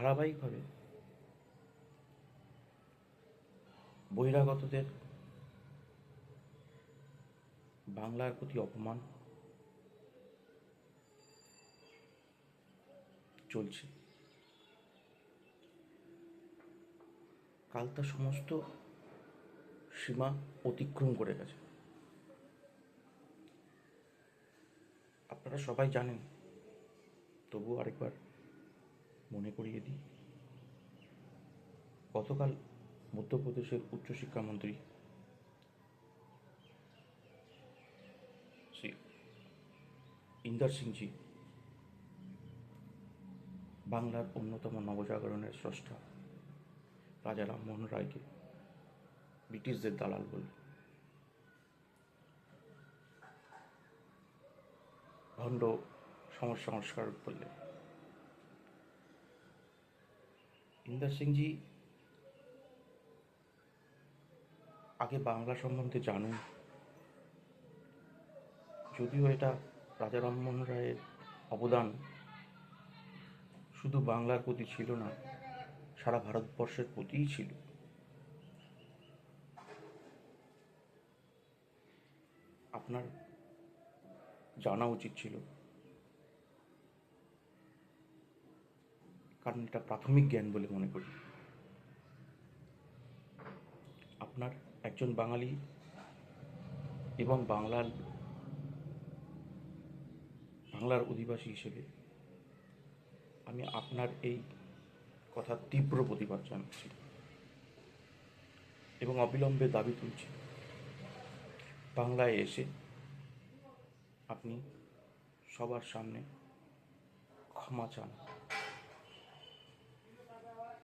ধারাবাহিকভাবে বহিরাগতদের বাংলার প্রতি অপমান চলছে। কাল তা সমস্ত সীমা অতিক্রম করে গেছে। আপনারা সবাই জানেন, তবু আরেকবার মনে করিয়ে দিই। গতকাল মধ্যপ্রদেশের উচ্চশিক্ষামন্ত্রী শ্রী ইন্দর সিংজি বাংলার অন্যতম নবজাগরণের স্রষ্টা রাজা রামমোহন রায়কে ব্রিটিশদের দালাল বলে ভণ্ড সংস্কার করলেন। ইন্দর সিংজি আগে বাংলা সম্বন্ধে জানুন। যদিও এটা রাজা রামমোহন রায়ের অবদান শুধু বাংলার প্রতি ছিল না, সারা ভারতবর্ষের প্রতিই ছিল। আপনার জানা উচিত ছিল, কারণ এটা প্রাথমিক জ্ঞান বলে মনে করি। আপনার একজন বাঙালি এবং বাংলার অধিবাসী হিসেবে আমি আপনার এই কথার তীব্র প্রতিবাদ জানাচ্ছি এবং অবিলম্বে দাবি তুলছি, বাংলায় এসে আপনি সবার সামনে ক্ষমা চান।